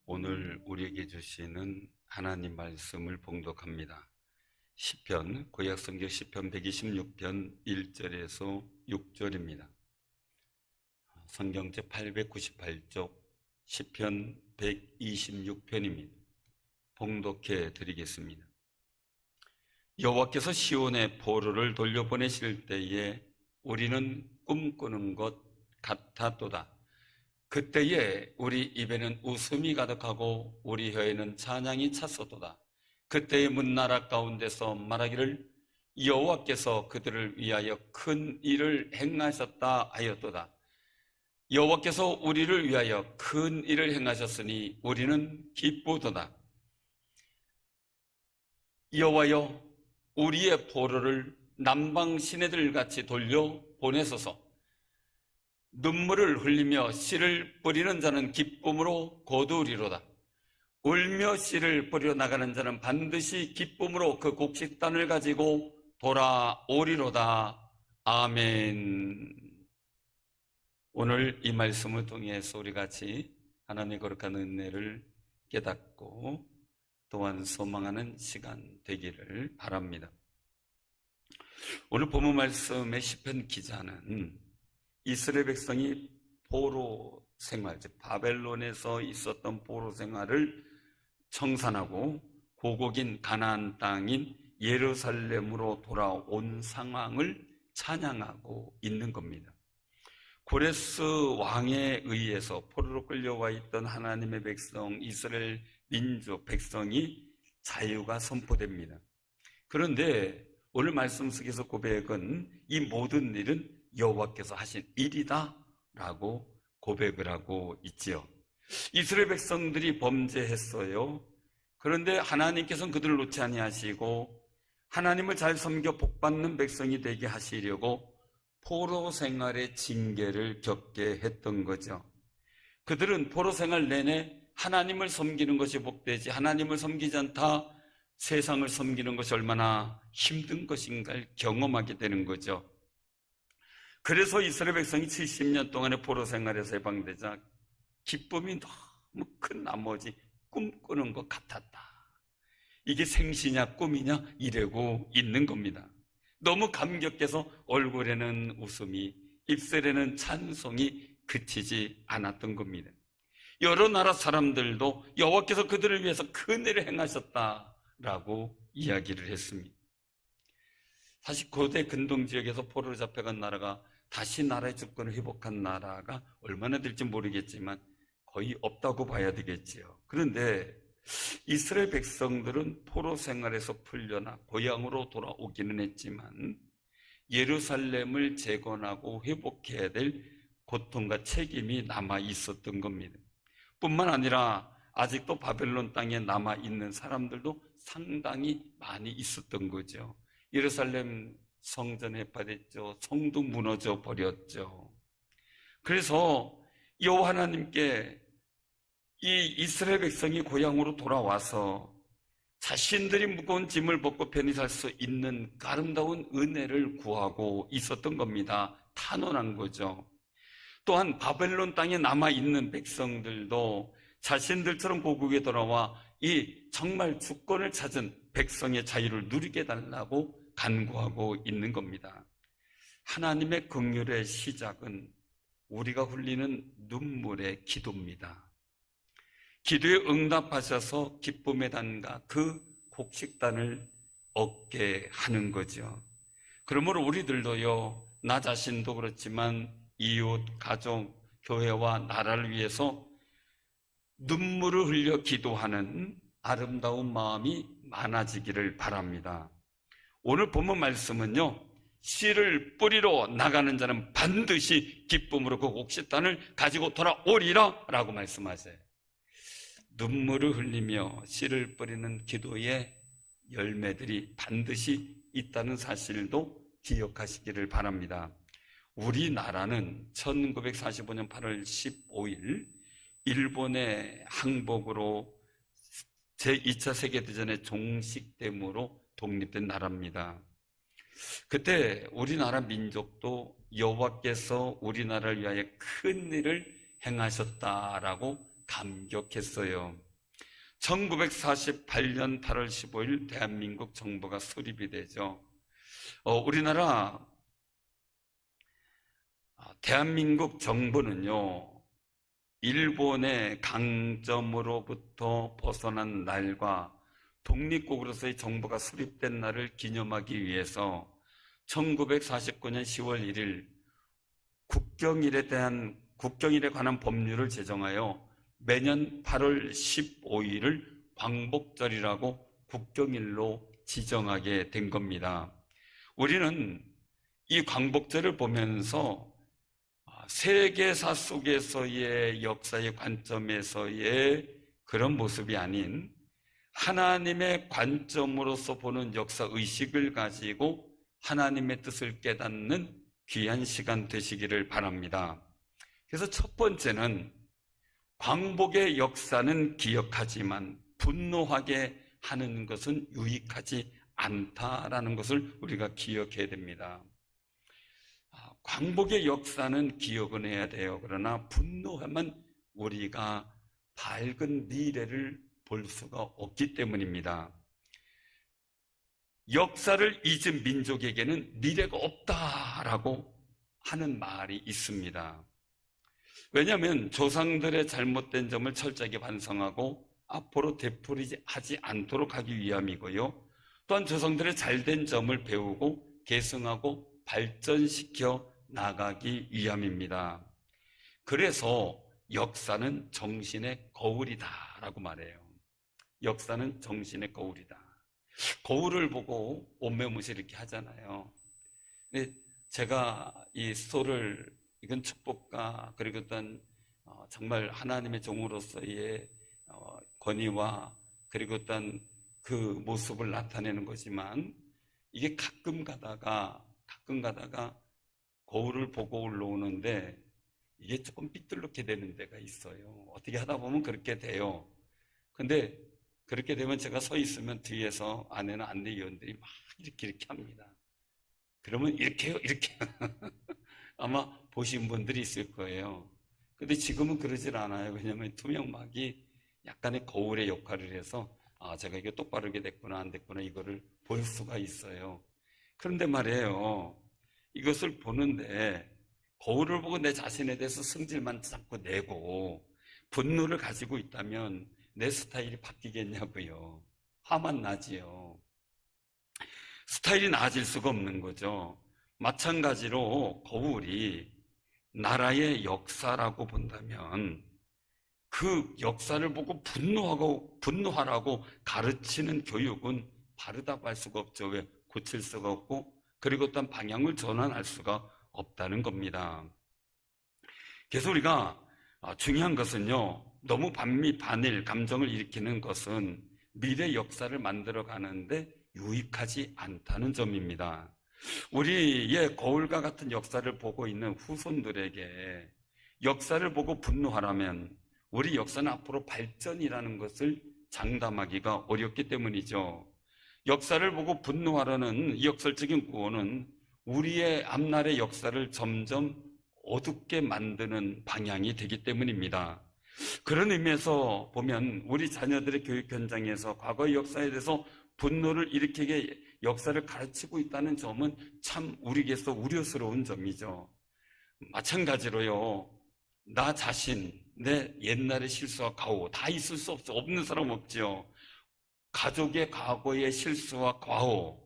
오늘 우리에게 주시는 하나님 말씀을 봉독합니다. 시편, 구약성경 시편 126편 1절에서 6절입니다. 성경책 898쪽 시편 126편입니다. 봉독해 드리겠습니다. 여호와께서 시온의 포로를 돌려보내실 때에 우리는 꿈꾸는 것 같았도다. 그때에 우리 입에는 웃음이 가득하고 우리 혀에는 찬양이 찼었도다. 그때의 문나라 가운데서 말하기를 여호와께서 그들을 위하여 큰 일을 행하셨다 하였도다. 여호와께서 우리를 위하여 큰 일을 행하셨으니 우리는 기쁘도다. 여호와여, 우리의 포로를 남방 시내들같이 돌려 보내소서. 눈물을 흘리며 씨를 뿌리는 자는 기쁨으로 거두리로다. 울며 씨를 뿌리러 나가는 자는 반드시 기쁨으로 그 곡식단을 가지고 돌아오리로다. 아멘. 오늘 이 말씀을 통해서 우리 같이 하나님의 거룩한 은혜를 깨닫고 또한 소망하는 시간 되기를 바랍니다. 오늘 본문 말씀의 시편 기자는 이스라엘 백성이 포로 생활, 즉 바벨론에서 있었던 포로 생활을 청산하고 고국인 가나안 땅인 예루살렘으로 돌아온 상황을 찬양하고 있는 겁니다. 고레스 왕에 의해서 포로로 끌려와 있던 하나님의 백성, 이스라엘 민족 백성이 자유가 선포됩니다. 그런데 오늘 말씀 속에서 고백은 이 모든 일은 여호와께서 하신 일이다 라고 고백을 하고 있지요. 이스라엘 백성들이 범죄했어요. 그런데 하나님께서는 그들을 놓지 아니하시고 하나님을 잘 섬겨 복받는 백성이 되게 하시려고 포로 생활의 징계를 겪게 했던 거죠. 그들은 포로 생활 내내 하나님을 섬기는 것이 복되지 하나님을 섬기지 않다 세상을 섬기는 것이 얼마나 힘든 것인가를 경험하게 되는 거죠. 그래서 이스라엘 백성이 70년 동안의 포로 생활에서 해방되자 기쁨이 너무 큰 나머지 꿈꾸는 것 같았다. 이게 생시냐 꿈이냐 이러고 있는 겁니다. 너무 감격해서 얼굴에는 웃음이, 입술에는 찬송이 그치지 않았던 겁니다. 여러 나라 사람들도 여호와께서 그들을 위해서 큰 일을 행하셨다라고 이야기를 했습니다. 사실 고대 근동 지역에서 포로로 잡혀간 나라가 다시 나라의 주권을 회복한 나라가 얼마나 될지 모르겠지만 거의 없다고 봐야 되겠지요. 그런데 이스라엘 백성들은 포로 생활에서 풀려나 고향으로 돌아오기는 했지만 예루살렘을 재건하고 회복해야 될 고통과 책임이 남아 있었던 겁니다. 뿐만 아니라 아직도 바벨론 땅에 남아 있는 사람들도 상당히 많이 있었던 거죠. 예루살렘 성전 해파됐죠. 성도 무너져 버렸죠. 그래서 여호와 하나님께 이 이스라엘 백성이 고향으로 돌아와서 자신들이 무거운 짐을 벗고 편히 살 수 있는 아름다운 은혜를 구하고 있었던 겁니다. 탄원한 거죠. 또한 바벨론 땅에 남아있는 백성들도 자신들처럼 고국에 돌아와 이 정말 주권을 찾은 백성의 자유를 누리게 해달라고 간구하고 있는 겁니다. 하나님의 긍휼의 시작은 우리가 흘리는 눈물의 기도입니다. 기도에 응답하셔서 기쁨의 단과 그 곡식단을 얻게 하는 거죠. 그러므로 우리들도요, 나 자신도 그렇지만 이웃, 가족, 교회와 나라를 위해서 눈물을 흘려 기도하는 아름다운 마음이 많아지기를 바랍니다. 오늘 본문 말씀은요, 씨를 뿌리러 나가는 자는 반드시 기쁨으로 그 곡식단을 가지고 돌아오리라 라고 말씀하세요. 눈물을 흘리며 씨를 뿌리는 기도의 열매들이 반드시 있다는 사실도 기억하시기를 바랍니다. 우리나라는 1945년 8월 15일 일본의 항복으로 제2차 세계대전의 종식됨으로 독립된 나라입니다. 그때 우리나라 민족도 여호와께서 우리나라를 위하여 큰 일을 행하셨다라고 감격했어요. 1948년 8월 15일 대한민국 정부가 수립이 되죠. 우리나라 대한민국 정부는요, 일본의 강점으로부터 벗어난 날과 독립국으로서의 정부가 수립된 날을 기념하기 위해서 1949년 10월 1일 국경일에 관한 법률을 제정하여 매년 8월 15일을 광복절이라고 국경일로 지정하게 된 겁니다. 우리는 이 광복절을 보면서 세계사 속에서의 역사의 관점에서의 그런 모습이 아닌 하나님의 관점으로서 보는 역사 의식을 가지고 하나님의 뜻을 깨닫는 귀한 시간 되시기를 바랍니다. 그래서 첫 번째는 광복의 역사는 기억하지만 분노하게 하는 것은 유익하지 않다라는 것을 우리가 기억해야 됩니다. 광복의 역사는 기억은 해야 돼요. 그러나 분노하면 우리가 밝은 미래를 볼 수가 없기 때문입니다. 역사를 잊은 민족에게는 미래가 없다라고 하는 말이 있습니다. 왜냐하면 조상들의 잘못된 점을 철저하게 반성하고 앞으로 되풀이하지 않도록 하기 위함이고요. 또한 조상들의 잘된 점을 배우고 계승하고 발전시켜 나가기 위함입니다. 그래서 역사는 정신의 거울이다라고 말해요. 역사는 정신의 거울이다. 거울을 보고 옷매무새 이렇게 하잖아요. 근데 제가 이 소를 이건 축복과 그리고 어떤 정말 하나님의 종으로서의 권위와 그리고 어떤 그 모습을 나타내는 거지만 이게 가끔 가다가 거울을 보고 올라오는데 이게 조금 삐뚤렇게 되는 데가 있어요. 어떻게 하다 보면 그렇게 돼요. 근데 그렇게 되면 제가 서 있으면 뒤에서 아내는 안내위원들이 막 이렇게 합니다. 그러면 이렇게요, 이렇게. 아마 보신 분들이 있을 거예요. 근데 지금은 그러질 않아요. 왜냐하면 투명막이 약간의 거울의 역할을 해서 제가 이게 똑바르게 됐구나 안 됐구나 이거를 볼 수가 있어요. 그런데 말이에요, 이것을 보는데 거울을 보고 내 자신에 대해서 성질만 자꾸 내고 분노를 가지고 있다면 내 스타일이 바뀌겠냐고요. 화만 나지요. 스타일이 나아질 수가 없는 거죠. 마찬가지로 거울이 나라의 역사라고 본다면 그 역사를 보고 분노하라고 가르치는 교육은 바르다고 할 수가 없죠. 왜? 고칠 수가 없고 그리고 어떤 방향을 전환할 수가 없다는 겁니다. 그래서 우리가 중요한 것은요, 너무 반미 반일 감정을 일으키는 것은 미래 역사를 만들어 가는데 유익하지 않다는 점입니다. 우리의 거울과 같은 역사를 보고 있는 후손들에게 역사를 보고 분노하라면 우리 역사는 앞으로 발전이라는 것을 장담하기가 어렵기 때문이죠. 역사를 보고 분노하라는 이 역설적인 구호는 우리의 앞날의 역사를 점점 어둡게 만드는 방향이 되기 때문입니다. 그런 의미에서 보면 우리 자녀들의 교육 현장에서 과거의 역사에 대해서 분노를 일으키게 역사를 가르치고 있다는 점은 참 우리에게서 우려스러운 점이죠. 마찬가지로요, 나 자신, 내 옛날의 실수와 과오 다 있을 수 없죠. 없는 사람 없죠. 가족의 과거의 실수와 과오,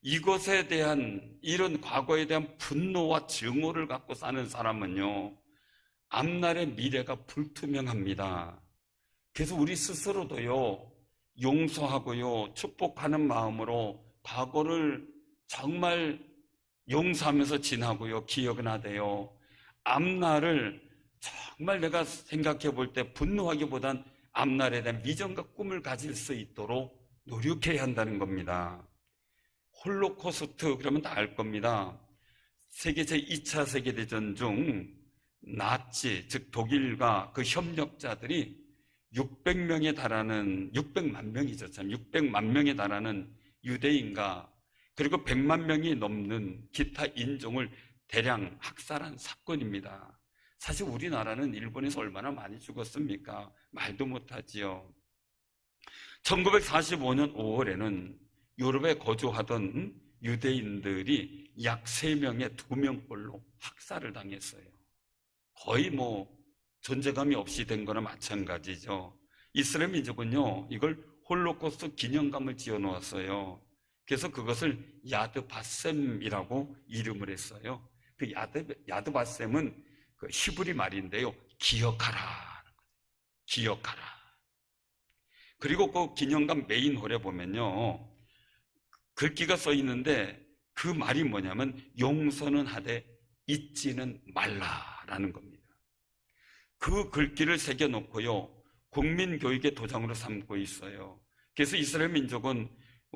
이것에 대한 이런 과거에 대한 분노와 증오를 갖고 사는 사람은요, 앞날의 미래가 불투명합니다. 그래서 우리 스스로도요, 용서하고요, 축복하는 마음으로 과거를 정말 용서하면서 지나고요, 기억은 하되요, 앞날을 정말 내가 생각해 볼 때 분노하기보단 앞날에 대한 비전과 꿈을 가질 수 있도록 노력해야 한다는 겁니다. 홀로코스트 그러면 다 알 겁니다. 세계 제2차 세계대전 중 나치, 즉 독일과 그 협력자들이 600명에 달하는, 600만 명이죠. 참 600만 명에 달하는 유대인과 그리고 100만 명이 넘는 기타 인종을 대량 학살한 사건입니다. 사실 우리나라는 일본에서 얼마나 많이 죽었습니까? 말도 못하지요. 1945년 5월에는 유럽에 거주하던 유대인들이 약 3명에 2명꼴로 학살을 당했어요. 거의 존재감이 없이 된 거나 마찬가지죠. 이스라엘 민족은요, 이걸 홀로코스트 기념관을 지어 놓았어요. 그래서 그것을 야드바셈이라고 이름을 했어요. 그 야드바셈은 그 히브리 말인데요, 기억하라. 기억하라. 그리고 그 기념관 메인홀에 보면요, 글귀가 써 있는데 그 말이 뭐냐면 용서는 하되 잊지는 말라라는 겁니다. 그 글귀를 새겨놓고요, 국민교육의 도장으로 삼고 있어요. 그래서 이스라엘 민족은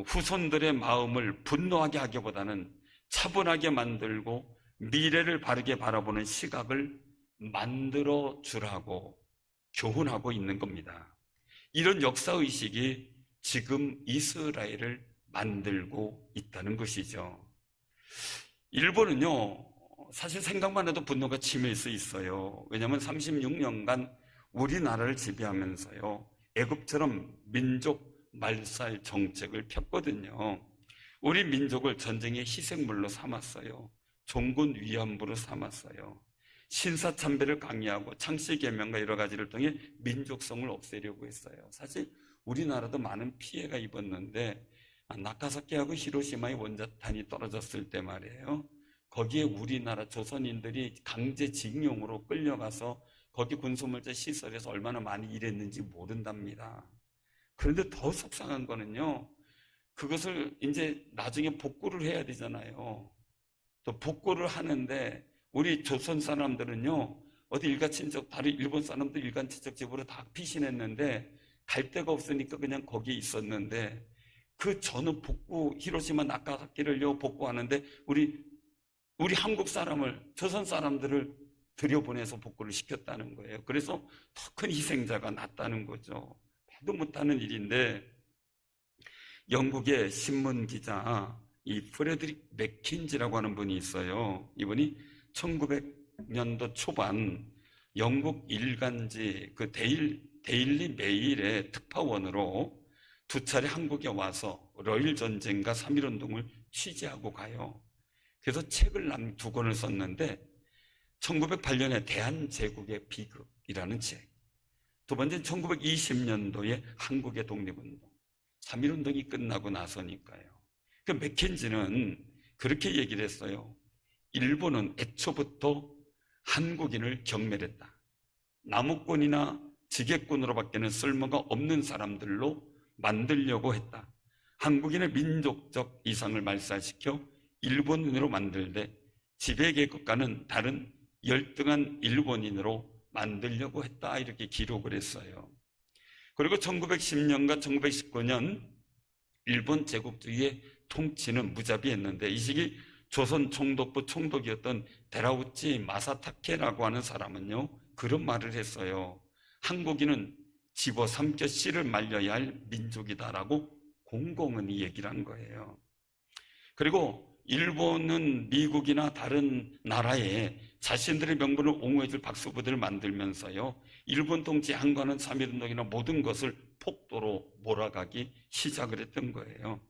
후손들의 마음을 분노하게 하기보다는 차분하게 만들고 미래를 바르게 바라보는 시각을 만들어 주라고 교훈하고 있는 겁니다. 이런 역사의식이 지금 이스라엘을 만들고 있다는 것이죠. 일본은요, 사실 생각만 해도 분노가 치밀 수 있어요. 왜냐하면 36년간 우리나라를 지배하면서요, 애굽처럼 민족 말살 정책을 폈거든요. 우리 민족을 전쟁의 희생물로 삼았어요. 종군 위안부로 삼았어요. 신사참배를 강요하고 창씨개명과 여러 가지를 통해 민족성을 없애려고 했어요. 사실 우리나라도 많은 피해가 입었는데 나카사키하고 히로시마의 원자탄이 떨어졌을 때 말이에요, 거기에 우리나라 조선인들이 강제징용으로 끌려가서 거기 군수물자 시설에서 얼마나 많이 일했는지 모른답니다. 그런데 더 속상한 거는요, 그것을 이제 나중에 복구를 해야 되잖아요. 또 복구를 하는데 우리 조선 사람들은요, 어디 일가친척, 다른 일본 사람들 일가친척 집으로 다 피신했는데 갈 데가 없으니까 그냥 거기에 있었는데, 그 전후 복구, 히로시마 나카사키를요 복구하는데 우리 한국 사람을, 조선 사람들을 들여보내서 복구를 시켰다는 거예요. 그래서 더 큰 희생자가 났다는 거죠. 봐도 못하는 일인데, 영국의 신문 기자 이 프레드릭 맥킨지라고 하는 분이 있어요. 이분이 1900년도 초반 영국 일간지 그 데일리 메일의 특파원으로 2차례 한국에 와서 러일 전쟁과 3.1운동을 취재하고 가요. 그래서 책을 2권을 썼는데 1908년에 대한제국의 비극이라는 책, 두 번째는 1920년도에 한국의 독립운동, 3.1운동이 끝나고 나서니까요. 그 맥킨지는 그렇게 얘기를 했어요. 일본은 애초부터 한국인을 경멸했다. 나무꾼이나 지게꾼으로밖에는 쓸모가 없는 사람들로 만들려고 했다. 한국인의 민족적 이상을 말살시켜 일본인으로 만들되 지배계급과는 다른 열등한 일본인으로 만들려고 했다. 이렇게 기록을 했어요. 그리고 1910년과 1919년 일본 제국주의의 통치는 무자비했는데, 이 시기 조선 총독부 총독이었던 데라우치 마사타케라고 하는 사람은요, 그런 말을 했어요. 한국인은 집어삼켜 씨를 말려야 할 민족이다라고 공공연히 얘기를 한 거예요. 그리고 일본은 미국이나 다른 나라에 자신들의 명분을 옹호해줄 박수부대를 만들면서요, 일본 통치 한과는 3.1운동이나 모든 것을 폭도로 몰아가기 시작을 했던 거예요.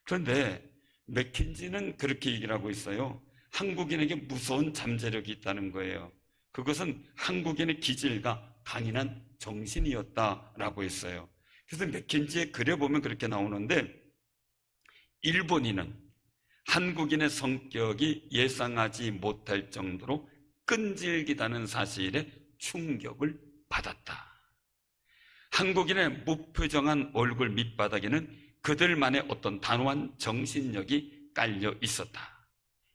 그런데 맥킨지는 그렇게 얘기를 하고 있어요. 한국인에게 무서운 잠재력이 있다는 거예요. 그것은 한국인의 기질과 강인한 정신이었다라고 했어요. 그래서 맥킨지의 글에 보면 그렇게 나오는데, 일본인은 한국인의 성격이 예상하지 못할 정도로 끈질기다는 사실에 충격을 받았다. 한국인의 무표정한 얼굴 밑바닥에는 그들만의 어떤 단호한 정신력이 깔려 있었다.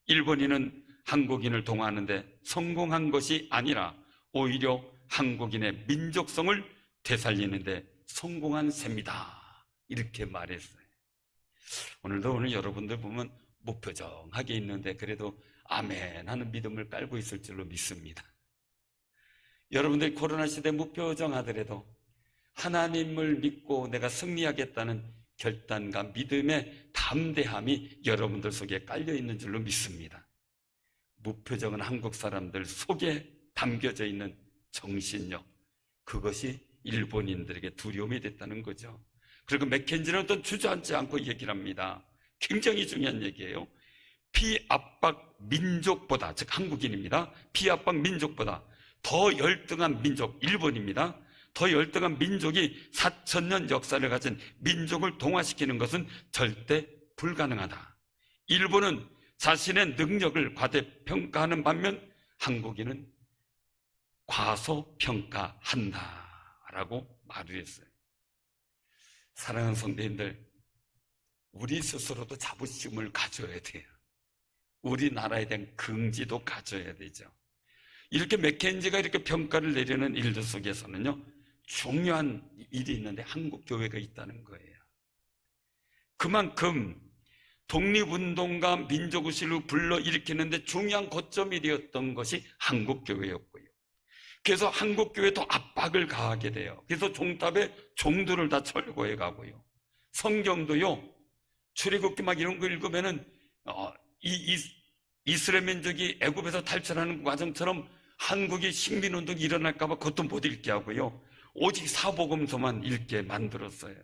일본인은 한국인을 동화하는데 성공한 것이 아니라 오히려 한국인의 민족성을 되살리는데 성공한 셈이다. 이렇게 말했어요. 오늘 여러분들 보면 무표정하게 있는데 그래도 아멘 하는 믿음을 깔고 있을 줄로 믿습니다. 여러분들이 코로나 시대 무표정하더라도 하나님을 믿고 내가 승리하겠다는 결단과 믿음의 담대함이 여러분들 속에 깔려 있는 줄로 믿습니다. 무표정은 한국 사람들 속에 담겨져 있는 정신력, 그것이 일본인들에게 두려움이 됐다는 거죠. 그리고 맥켄지는 또 주저앉지 않고 얘기를 합니다. 굉장히 중요한 얘기예요. 피압박 민족보다, 즉 한국인입니다. 피압박 민족보다 더 열등한 민족, 일본입니다. 더 열등한 민족이 4,000년 역사를 가진 민족을 동화시키는 것은 절대 불가능하다. 일본은 자신의 능력을 과대평가하는 반면 한국인은 과소평가한다라고 말을 했어요. 사랑하는 성도님들, 우리 스스로도 자부심을 가져야 돼요. 우리나라에 대한 긍지도 가져야 되죠. 이렇게 맥켄지가 이렇게 평가를 내리는 일들 속에서는요, 중요한 일이 있는데 한국 교회가 있다는 거예요. 그만큼 독립운동가 민족의식을 불러일으키는데 중요한 거점이 되었던 것이 한국 교회였고요. 그래서 한국 교회에 더 압박을 가하게 돼요. 그래서 종탑에 종들을 다 철거해 가고요. 성경도요, 출애굽기 막 이런 거 읽으면은 이스라엘 민족이 애굽에서 탈출하는 과정처럼 한국이 식민운동이 일어날까 봐 그것도 못 읽게 하고요. 오직 사복음서만 읽게 만들었어요.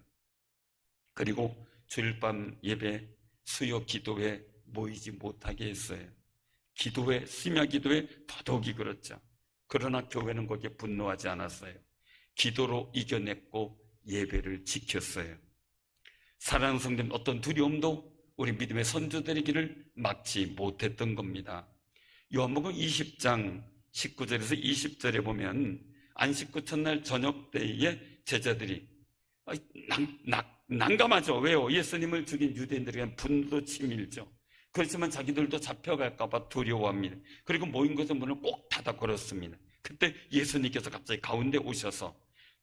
그리고 주일밤 예배, 수요 기도회 모이지 못하게 했어요. 기도회, 심야 기도회 더더욱이 그렇죠. 그러나 교회는 거기에 분노하지 않았어요. 기도로 이겨냈고 예배를 지켰어요. 사랑하는 성도님, 어떤 두려움도 우리 믿음의 선조들이기를 막지 못했던 겁니다. 요한복음 20장 19절에서 20절에 보면 안식구 첫날 저녁 때에 제자들이 난감하죠. 왜요? 예수님을 죽인 유대인들에게 분도 치밀죠. 그렇지만 자기들도 잡혀갈까 봐 두려워합니다. 그리고 모인 곳의 문을 꼭 닫아 걸었습니다. 그때 예수님께서 갑자기 가운데 오셔서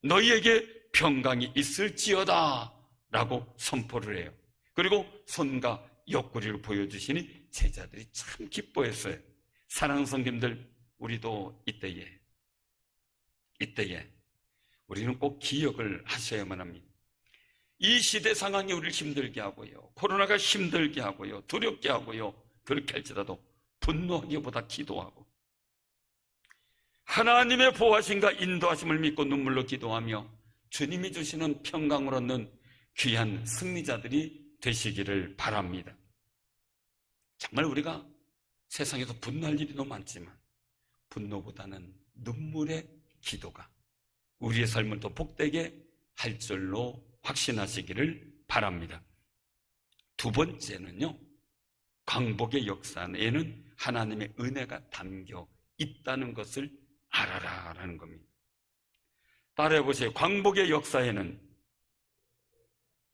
너희에게 평강이 있을지어다 라고 선포를 해요. 그리고 손과 옆구리를 보여주시니 제자들이 참 기뻐했어요. 사랑하는 성도님들, 우리도 이때에 우리는 꼭 기억을 하셔야만 합니다. 이 시대 상황이 우리를 힘들게 하고요, 코로나가 힘들게 하고요, 두렵게 하고요, 그렇게 할지라도 분노하기보다 기도하고 하나님의 보호하심과 인도하심을 믿고 눈물로 기도하며 주님이 주시는 평강을 얻는 귀한 승리자들이 되시기를 바랍니다. 정말 우리가 세상에서 분노할 일이 너무 많지만 분노보다는 눈물의 기도가 우리의 삶을 더 복되게 할 줄로 확신하시기를 바랍니다. 두 번째는요, 광복의 역사에는 하나님의 은혜가 담겨 있다는 것을 알아라 라는 겁니다. 따라해 보세요. 광복의 역사에는,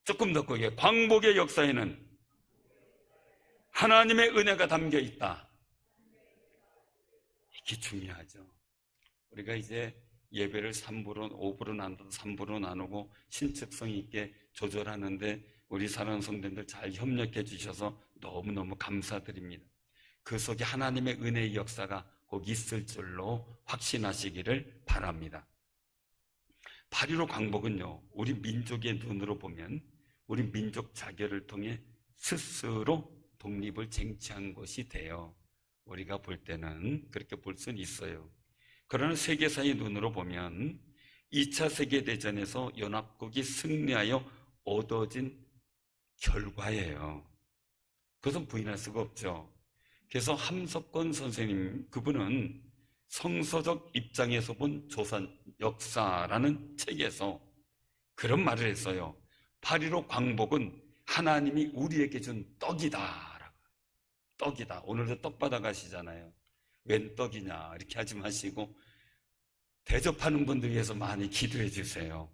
조금 더 크게, 광복의 역사에는 하나님의 은혜가 담겨 있다. 이게 중요하죠. 우리가 이제 예배를 3부로, 5부로 나누고 3부로 나누고 신축성 있게 조절하는데 우리 사랑하는 성도님들 잘 협력해 주셔서 너무너무 감사드립니다. 그 속에 하나님의 은혜의 역사가 꼭 있을 줄로 확신하시기를 바랍니다. 8.15 광복은요, 우리 민족의 눈으로 보면 우리 민족 자결을 통해 스스로 독립을 쟁취한 것이 돼요. 우리가 볼 때는 그렇게 볼 수는 있어요. 그러나 세계사의 눈으로 보면 2차 세계대전에서 연합국이 승리하여 얻어진 결과예요. 그것은 부인할 수가 없죠. 그래서 함석권 선생님, 그분은 성서적 입장에서 본 조선 역사라는 책에서 그런 말을 했어요. 8.15 광복은 하나님이 우리에게 준 떡이다. 떡이다. 오늘도 떡 받아가시잖아요. 웬 떡이냐 이렇게 하지 마시고 대접하는 분들 위해서 많이 기도해 주세요.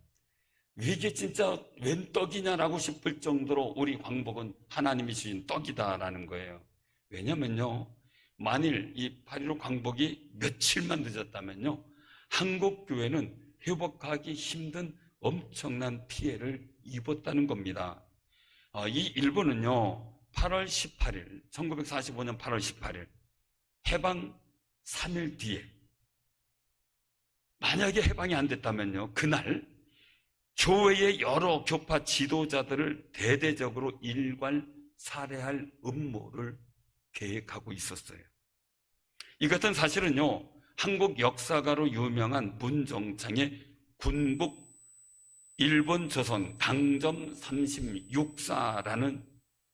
이게 진짜 웬 떡이냐라고 싶을 정도로 우리 광복은 하나님이 주신 떡이다라는 거예요. 왜냐면요, 만일 이 8.15 광복이 며칠만 늦었다면요, 한국 교회는 회복하기 힘든 엄청난 피해를 입었다는 겁니다. 이 일본은요, 8월 18일 1945년 8월 18일 해방 3일 뒤에 만약에 해방이 안 됐다면요, 그날 교회의 여러 교파 지도자들을 대대적으로 일괄 살해할 음모를 계획하고 있었어요. 이 같은 사실은요, 한국 역사가로 유명한 문종창의 군북 일본 조선 강점 36사라는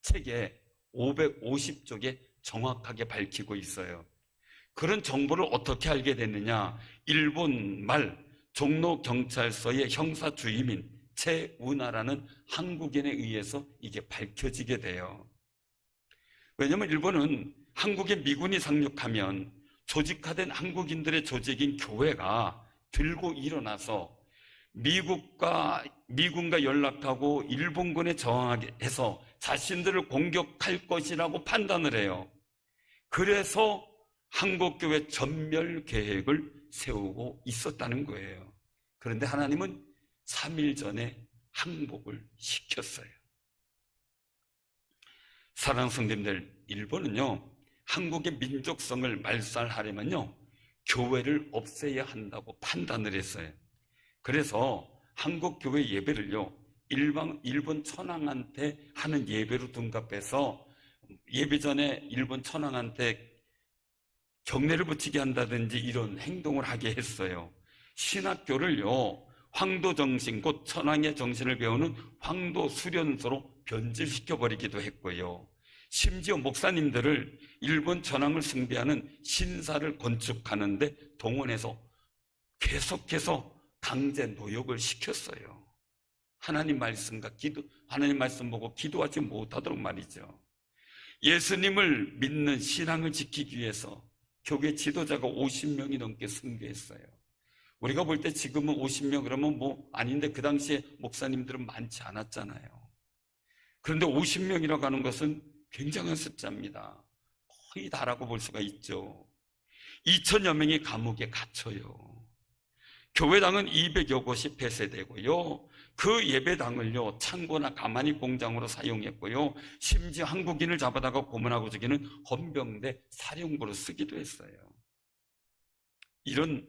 책에 550쪽에 정확하게 밝히고 있어요. 그런 정보를 어떻게 알게 됐느냐? 일본 말 종로경찰서의 형사주임인 최운하라는 한국인에 의해서 이게 밝혀지게 돼요. 왜냐하면 일본은 한국에 미군이 상륙하면 조직화된 한국인들의 조직인 교회가 들고 일어나서 미군과 연락하고 일본군에 저항하게 해서 자신들을 공격할 것이라고 판단을 해요. 그래서 한국교회 전멸 계획을 세우고 있었다는 거예요. 그런데 하나님은 3일 전에 항복을 시켰어요. 사랑하는 성도님들, 일본은요, 한국의 민족성을 말살하려면요, 교회를 없애야 한다고 판단을 했어요. 그래서 한국교회 예배를요, 일본 천황한테 하는 예배로 둔갑해서 예배 전에 일본 천황한테 경례를 붙이게 한다든지 이런 행동을 하게 했어요. 신학교를요, 황도 정신, 곧 천황의 정신을 배우는 황도 수련소로 변질시켜버리기도 했고요. 심지어 목사님들을 일본 천황을 숭배하는 신사를 건축하는데 동원해서 계속해서 강제 노역을 시켰어요. 하나님 말씀 보고 기도하지 못하도록 말이죠. 예수님을 믿는 신앙을 지키기 위해서 교회 지도자가 50명이 넘게 숭배했어요. 우리가 볼 때 지금은 50명 그러면 아닌데 그 당시에 목사님들은 많지 않았잖아요. 그런데 50명이라고 하는 것은 굉장한 숫자입니다. 거의 다라고 볼 수가 있죠. 2천여 명이 감옥에 갇혀요. 교회당은 200여 곳이 폐쇄되고요. 그 예배당을요, 창고나 가마니 공장으로 사용했고요. 심지어 한국인을 잡아다가 고문하고 죽이는 헌병대 사령부로 쓰기도 했어요. 이런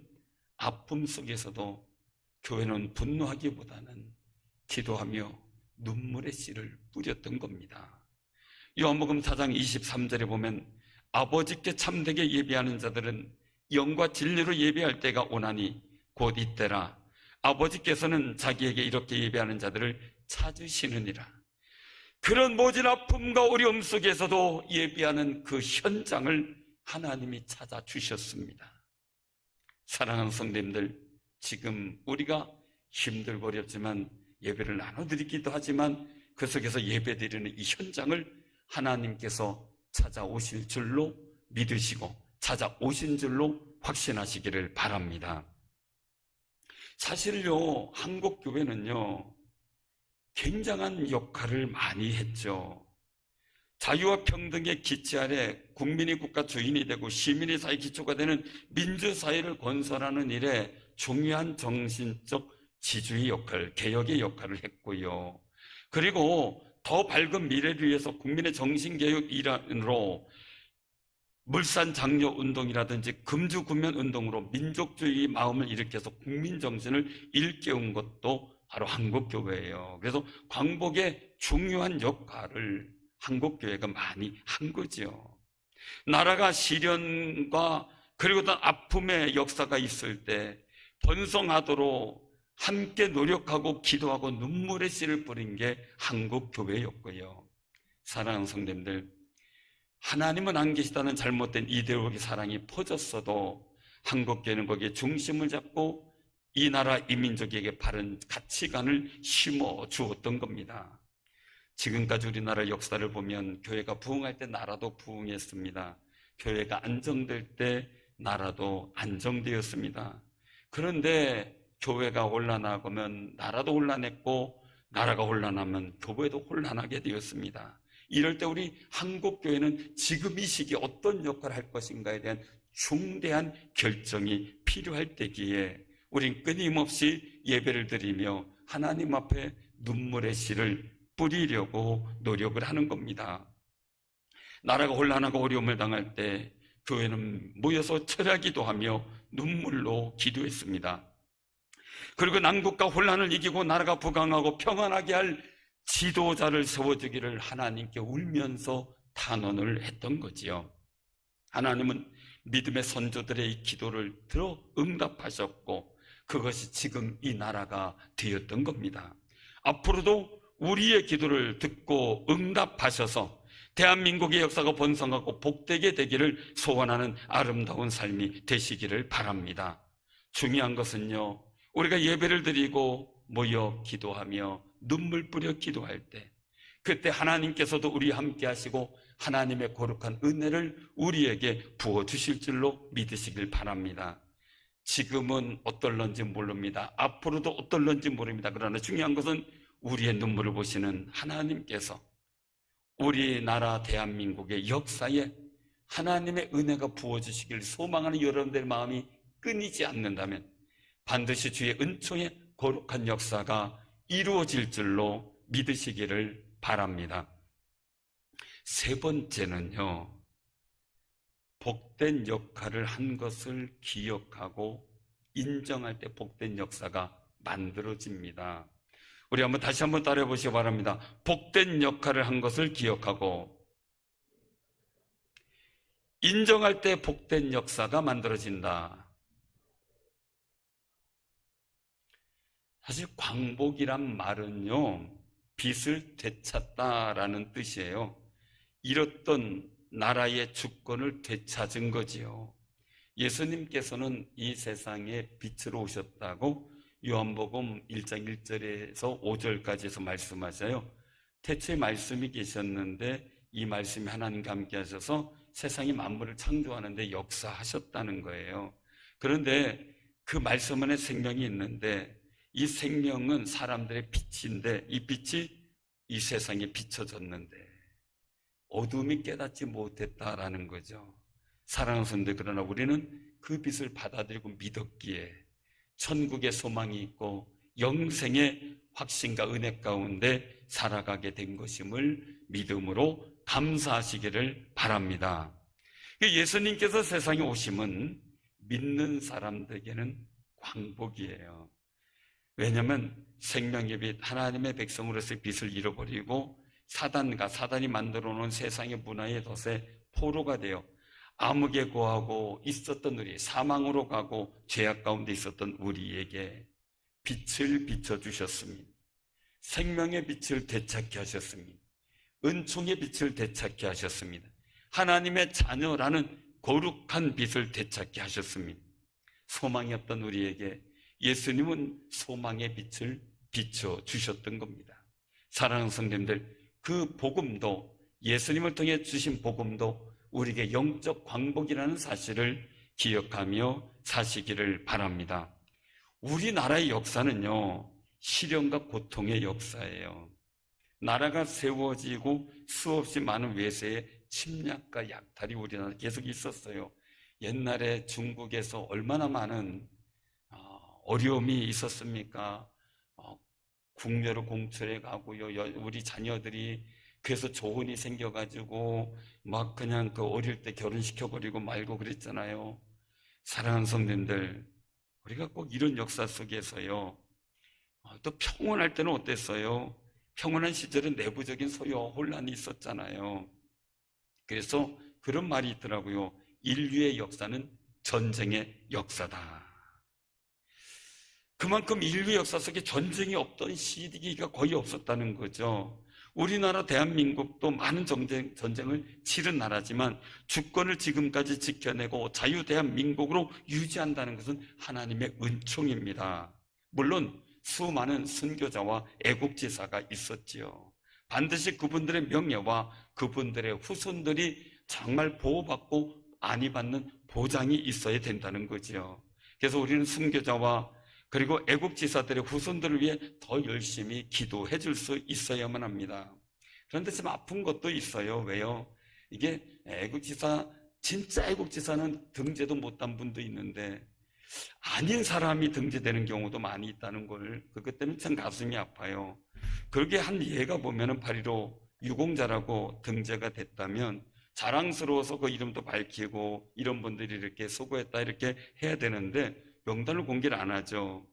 아픔 속에서도 교회는 분노하기보다는 기도하며 눈물의 씨를 뿌렸던 겁니다. 요한복음 4장 23절에 보면 아버지께 참되게 예배하는 자들은 영과 진리로 예배할 때가 오나니 곧 이때라. 아버지께서는 자기에게 이렇게 예배하는 자들을 찾으시느니라. 그런 모진 아픔과 어려움 속에서도 예배하는 그 현장을 하나님이 찾아주셨습니다. 사랑하는 성도님들, 지금 우리가 힘들고 어렵지만 예배를 나눠드리기도 하지만 그 속에서 예배드리는 이 현장을 하나님께서 찾아오실 줄로 믿으시고 찾아오신 줄로 확신하시기를 바랍니다. 사실요, 한국교회는요, 굉장한 역할을 많이 했죠. 자유와 평등의 기치 아래 국민이 국가 주인이 되고 시민이 사회 기초가 되는 민주사회를 건설하는 일에 중요한 정신적 지주의 역할, 개혁의 역할을 했고요. 그리고 더 밝은 미래를 위해서 국민의 정신개혁 일환으로 물산 장려 운동이라든지 금주군면 운동으로 민족주의 마음을 일으켜서 국민 정신을 일깨운 것도 바로 한국교회예요. 그래서 광복의 중요한 역할을 한국교회가 많이 한 거죠. 나라가 시련과 그리고 또 아픔의 역사가 있을 때 번성하도록 함께 노력하고 기도하고 눈물의 씨를 뿌린 게 한국교회였고요. 사랑하는 성도님들, 하나님은 안 계시다는 잘못된 이데올로기 사랑이 퍼졌어도 한국교회는 거기에 중심을 잡고 이 나라 이 민족에게 바른 가치관을 심어 주었던 겁니다. 지금까지 우리나라 역사를 보면 교회가 부흥할 때 나라도 부흥했습니다. 교회가 안정될 때 나라도 안정되었습니다. 그런데 교회가 혼란하면 나라도 혼란했고 나라가 혼란하면 교회도 혼란하게 되었습니다. 이럴 때 우리 한국교회는 지금 이 시기에 어떤 역할을 할 것인가에 대한 중대한 결정이 필요할 때기에 우린 끊임없이 예배를 드리며 하나님 앞에 눈물의 씨를 뿌리려고 노력을 하는 겁니다. 나라가 혼란하고 어려움을 당할 때 교회는 모여서 철야기도 하며 눈물로 기도했습니다. 그리고 난국과 혼란을 이기고 나라가 부강하고 평안하게 할 지도자를 세워주기를 하나님께 울면서 탄원을 했던 거지요. 하나님은 믿음의 선조들의 이 기도를 들어 응답하셨고 그것이 지금 이 나라가 되었던 겁니다. 앞으로도 우리의 기도를 듣고 응답하셔서 대한민국의 역사가 번성하고 복되게 되기를 소원하는 아름다운 삶이 되시기를 바랍니다. 중요한 것은요, 우리가 예배를 드리고 모여 기도하며 눈물 뿌려 기도할 때 그때 하나님께서도 우리 함께 하시고 하나님의 거룩한 은혜를 우리에게 부어주실 줄로 믿으시길 바랍니다. 지금은 어떨런지 모릅니다. 앞으로도 어떨런지 모릅니다. 그러나 중요한 것은 우리의 눈물을 보시는 하나님께서 우리나라 대한민국의 역사에 하나님의 은혜가 부어주시길 소망하는 여러분들의 마음이 끊이지 않는다면 반드시 주의 은총의 거룩한 역사가 이루어질 줄로 믿으시기를 바랍니다. 세 번째는요, 복된 역할을 한 것을 기억하고 인정할 때 복된 역사가 만들어집니다. 우리 다시 한번 따라해 보시기 바랍니다. 복된 역할을 한 것을 기억하고 인정할 때 복된 역사가 만들어진다. 사실 광복이란 말은요, 빚을 되찾다라는 뜻이에요. 잃었던 나라의 주권을 되찾은 거지요. 예수님께서는 이 세상에 빛으로 오셨다고 요한복음 1장 1절에서 5절까지에서 말씀하셔요. 태초에 말씀이 계셨는데 이 말씀이 하나님과 함께 하셔서 세상의 만물을 창조하는데 역사하셨다는 거예요. 그런데 그 말씀 안에 생명이 있는데 이 생명은 사람들의 빛인데 이 빛이 이 세상에 비춰졌는데 어둠이 깨닫지 못했다라는 거죠. 사랑하는 성도들, 그러나 우리는 그 빛을 받아들이고 믿었기에 천국의 소망이 있고 영생의 확신과 은혜 가운데 살아가게 된 것임을 믿음으로 감사하시기를 바랍니다. 예수님께서 세상에 오심은 믿는 사람들에게는 광복이에요. 왜냐하면 생명의 빛, 하나님의 백성으로서의 빛을 잃어버리고 사단이 만들어 놓은 세상의 문화의 덫에 포로가 되어 암흑에 거하고 있었던 우리, 사망으로 가고 죄악 가운데 있었던 우리에게 빛을 비춰주셨습니다. 생명의 빛을 되찾게 하셨습니다. 은총의 빛을 되찾게 하셨습니다. 하나님의 자녀라는 거룩한 빛을 되찾게 하셨습니다. 소망이 없던 우리에게 예수님은 소망의 빛을 비춰주셨던 겁니다. 사랑하는 성도님들, 그 복음도, 예수님을 통해 주신 복음도 우리에게 영적 광복이라는 사실을 기억하며 사시기를 바랍니다. 우리나라의 역사는요, 시련과 고통의 역사예요. 나라가 세워지고 수없이 많은 외세의 침략과 약탈이 우리나라에 계속 있었어요. 옛날에 중국에서 얼마나 많은 어려움이 있었습니까? 국녀로 공출해 가고요. 우리 자녀들이 그래서 조혼이 생겨가지고 막 그냥 그 어릴 때 결혼시켜버리고 말고 그랬잖아요. 사랑하는 성도님들, 우리가 꼭 이런 역사 속에서요, 또 평온할 때는 어땠어요? 평온한 시절은 내부적인 소요와 혼란이 있었잖아요. 그래서 그런 말이 있더라고요. 인류의 역사는 전쟁의 역사다. 그만큼 인류 역사 속에 전쟁이 없던 시기가 거의 없었다는 거죠. 우리나라 대한민국도 많은 전쟁을 치른 나라지만 주권을 지금까지 지켜내고 자유대한민국으로 유지한다는 것은 하나님의 은총입니다. 물론 수많은 순교자와 애국지사가 있었지요. 반드시 그분들의 명예와 그분들의 후손들이 정말 보호받고 안위받는 보장이 있어야 된다는 거지요. 그래서 우리는 순교자와 그리고 애국지사들의 후손들을 위해 더 열심히 기도해 줄 수 있어야만 합니다. 그런데 좀 아픈 것도 있어요. 왜요? 이게 진짜 애국지사는 등재도 못한 분도 있는데 아닌 사람이 등재되는 경우도 많이 있다는 걸, 그것 때문에 참 가슴이 아파요. 그게 한 예가 보면은 8.15 유공자라고 등재가 됐다면 자랑스러워서 그 이름도 밝히고 이런 분들이 이렇게 수고했다 이렇게 해야 되는데 명단을 공개를 안 하죠.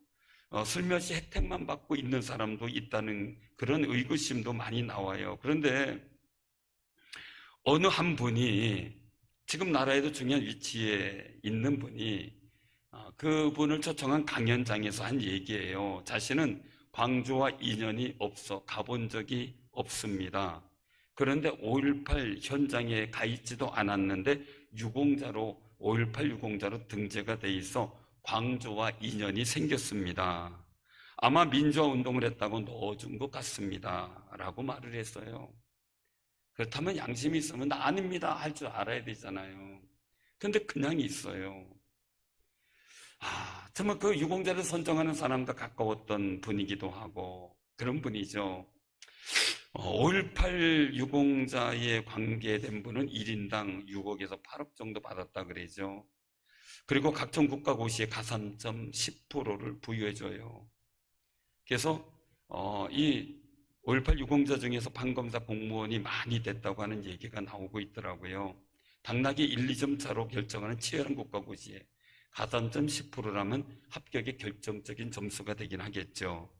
슬며시 혜택만 받고 있는 사람도 있다는 그런 의구심도 많이 나와요. 그런데 어느 한 분이 지금 나라에도 중요한 위치에 있는 분이 그분을 초청한 강연장에서 한 얘기예요. 자신은 광주와 인연이 없어 가본 적이 없습니다. 그런데 5.18 현장에 가 있지도 않았는데 5.18 유공자로 등재가 돼 있어 광주와 인연이 생겼습니다. 아마 민주화 운동을 했다고 넣어준 것 같습니다 라고 말을 했어요. 그렇다면 양심이 있으면 나 아닙니다 할 줄 알아야 되잖아요. 근데 그냥 있어요. 정말 그 유공자를 선정하는 사람과 가까웠던 분이기도 하고 그런 분이죠. 5.18 유공자에 관계된 분은 1인당 6억에서 8억 정도 받았다 그러죠. 그리고 각종 국가고시에 가산점 10%를 부여해줘요. 그래서 이 5.18 유공자 중에서 판검사 공무원이 많이 됐다고 하는 얘기가 나오고 있더라고요. 당락이 1, 2점 차로 결정하는 치열한 국가고시에 가산점 10%라면 합격의 결정적인 점수가 되긴 하겠죠.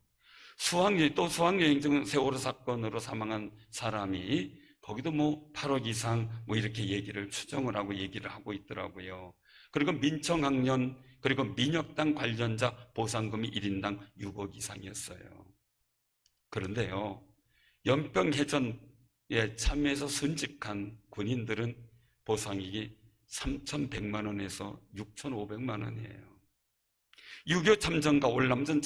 또 수학여행 중 세월호 사건으로 사망한 사람이 거기도 8억 이상 이렇게 얘기를 추정을 하고 얘기를 하고 있더라고요. 그리고 민청학년 그리고 민혁당 관련자 보상금이 1인당 6억 이상이었어요. 그런데요, 연평해전에 참여해서 순직한 군인들은 보상액이 3,100만 원에서 6,500만 원이에요. 6.25 참전과 월남전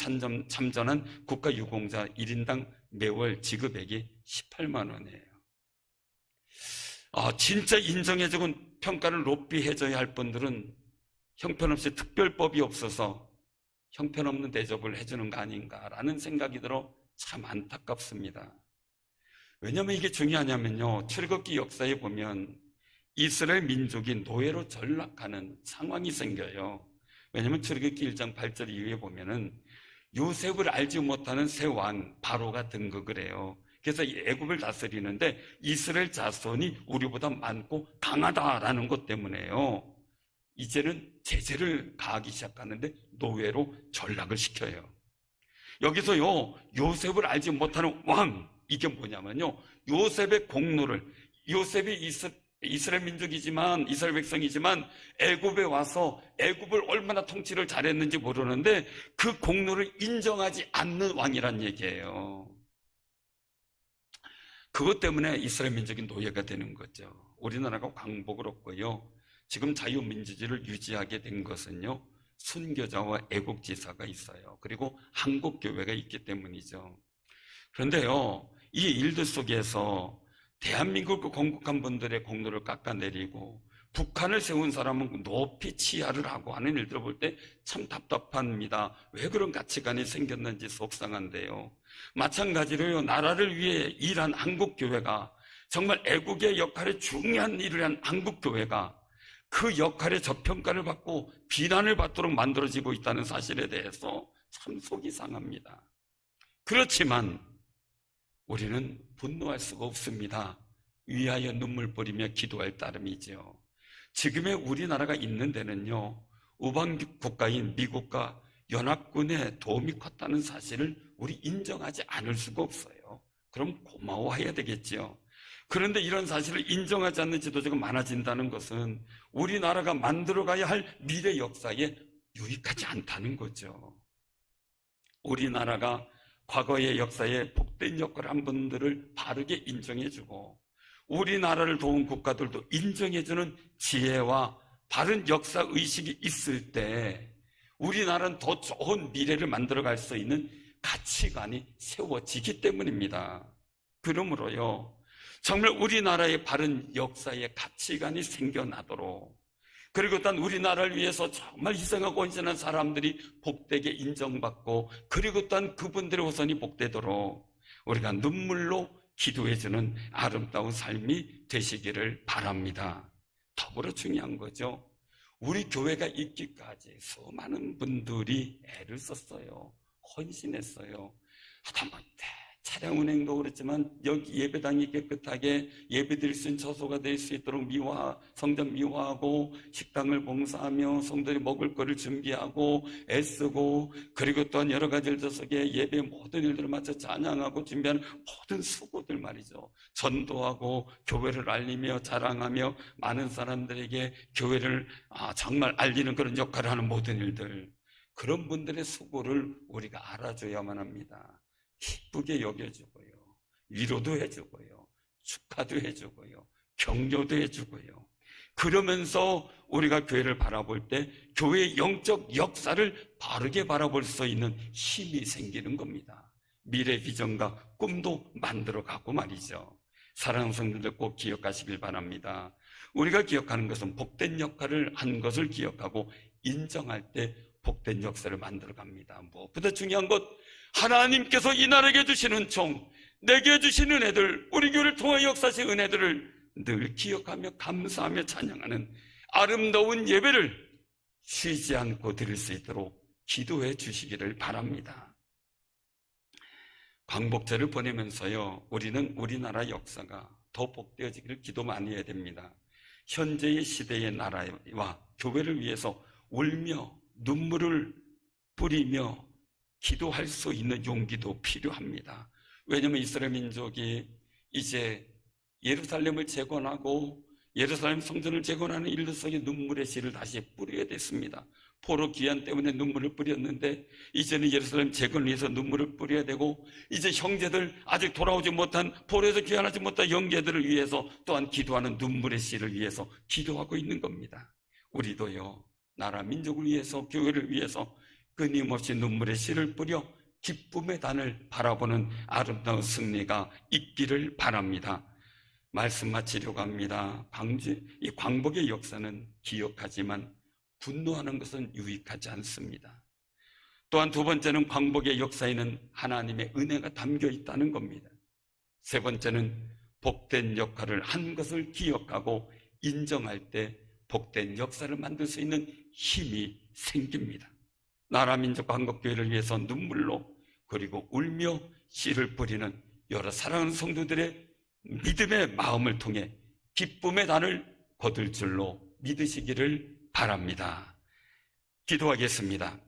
참전한 국가유공자 1인당 매월 지급액이 18만 원이에요. 진짜 인정해주고 평가를 높이 해줘야 할 분들은 형편없이 특별법이 없어서 형편없는 대접을 해주는 거 아닌가라는 생각이 들어 참 안타깝습니다. 왜냐하면 이게 중요하냐면요, 출애굽기 역사에 보면 이스라엘 민족이 노예로 전락하는 상황이 생겨요. 왜냐하면 출애굽기 1장 8절 이후에 보면은 요셉을 알지 못하는 새 왕 바로가 등극을 해요. 그래서 애굽을 다스리는데 이스라엘 자손이 우리보다 많고 강하다라는 것 때문에요, 이제는 제재를 가하기 시작하는데 노예로 전락을 시켜요. 여기서요, 요셉을 알지 못하는 왕, 이게 뭐냐면요, 요셉의 공로를, 요셉이 이스라엘 민족이지만, 이스라엘 백성이지만 애굽에 와서 애굽을 얼마나 통치를 잘했는지 모르는데 그 공로를 인정하지 않는 왕이란 얘기예요. 그것 때문에 이스라엘 민족이 노예가 되는 거죠. 우리나라가 광복을 얻고요, 지금 자유민주주의를 유지하게 된 것은요, 순교자와 애국지사가 있어요. 그리고 한국교회가 있기 때문이죠. 그런데요, 이 일들 속에서 대한민국을 건국한 분들의 공로를 깎아내리고 북한을 세운 사람은 높이 치하를 하고 하는 일들을 볼 때 참 답답합니다. 왜 그런 가치관이 생겼는지 속상한데요. 마찬가지로요, 나라를 위해 일한 한국교회가, 정말 애국의 역할에 중요한 일을 한 한국교회가 그 역할에 저평가를 받고 비난을 받도록 만들어지고 있다는 사실에 대해서 참 속이 상합니다. 그렇지만 우리는 분노할 수가 없습니다. 위하여 눈물 뿌리며 기도할 따름이죠. 지금의 우리나라가 있는 데는요, 우방 국가인 미국과 연합군의 도움이 컸다는 사실을 우리 인정하지 않을 수가 없어요. 그럼 고마워해야 되겠지요. 그런데 이런 사실을 인정하지 않는 지도자가 많아진다는 것은 우리나라가 만들어가야 할 미래 역사에 유익하지 않다는 거죠. 우리나라가 과거의 역사에 복된 역할을 한 분들을 바르게 인정해주고 우리나라를 도운 국가들도 인정해주는 지혜와 바른 역사 의식이 있을 때 우리나라는 더 좋은 미래를 만들어갈 수 있는 가치관이 세워지기 때문입니다. 그러므로요, 정말 우리나라의 바른 역사의 가치관이 생겨나도록, 그리고 또한 우리나라를 위해서 정말 희생하고 헌신한 사람들이 복되게 인정받고, 그리고 또한 그분들의 후손이 복되도록 우리가 눈물로 기도해주는 아름다운 삶이 되시기를 바랍니다. 더불어 중요한 거죠, 우리 교회가 있기까지 수많은 분들이 애를 썼어요. 헌신했어요. 하다못해 차량 운행도 그렇지만 여기 예배당이 깨끗하게 예배드릴 수 있는 처소가 될 수 있도록 성전 미화하고 식당을 봉사하며 성도들이 먹을 거를 준비하고 애쓰고, 그리고 또한 여러 가지 일들속에 예배 모든 일들을 마쳐 찬양하고 준비하는 모든 수고들 말이죠. 전도하고 교회를 알리며 자랑하며 많은 사람들에게 교회를 정말 알리는 그런 역할을 하는 모든 일들, 그런 분들의 수고를 우리가 알아줘야만 합니다. 기쁘게 여겨주고요, 위로도 해주고요, 축하도 해주고요, 격려도 해주고요. 그러면서 우리가 교회를 바라볼 때 교회의 영적 역사를 바르게 바라볼 수 있는 힘이 생기는 겁니다. 미래 비전과 꿈도 만들어가고 말이죠. 사랑하는 성도들 꼭 기억하시길 바랍니다. 우리가 기억하는 것은 복된 역할을 한 것을 기억하고 인정할 때 복된 역사를 만들어갑니다. 무엇보다 중요한 것, 하나님께서 이 나라에게 주신 은총, 내게 주신 은혜들, 우리 교회를 통하여 역사하신 은혜들을 늘 기억하며 감사하며 찬양하는 아름다운 예배를 쉬지 않고 드릴 수 있도록 기도해 주시기를 바랍니다. 광복절을 보내면서요, 우리는 우리나라 역사가 더 복되어지기를 기도 많이 해야 됩니다. 현재의 시대의 나라와 교회를 위해서 울며 눈물을 뿌리며 기도할 수 있는 용기도 필요합니다. 왜냐하면 이스라엘 민족이 이제 예루살렘을 재건하고 예루살렘 성전을 재건하는 일들 속에 눈물의 씨를 다시 뿌려야 됐습니다. 포로 귀환 때문에 눈물을 뿌렸는데 이제는 예루살렘 재건을 위해서 눈물을 뿌려야 되고, 이제 형제들, 아직 돌아오지 못한 포로에서 귀환하지 못한 형제들을 위해서 또한 기도하는 눈물의 씨를 위해서 기도하고 있는 겁니다. 우리도요, 나라 민족을 위해서, 교회를 위해서 끊임없이 눈물의 씨를 뿌려 기쁨의 단을 바라보는 아름다운 승리가 있기를 바랍니다. 말씀 마치려고 합니다. 이 광복의 역사는 기억하지만 분노하는 것은 유익하지 않습니다. 또한 두 번째는 광복의 역사에는 하나님의 은혜가 담겨 있다는 겁니다. 세 번째는 복된 역할을 한 것을 기억하고 인정할 때 복된 역사를 만들 수 있는 힘이 생깁니다. 나라 민족과 한국교회를 위해서 눈물로, 그리고 울며 씨를 뿌리는 여러 사랑하는 성도들의 믿음의 마음을 통해 기쁨의 단을 거둘 줄로 믿으시기를 바랍니다. 기도하겠습니다.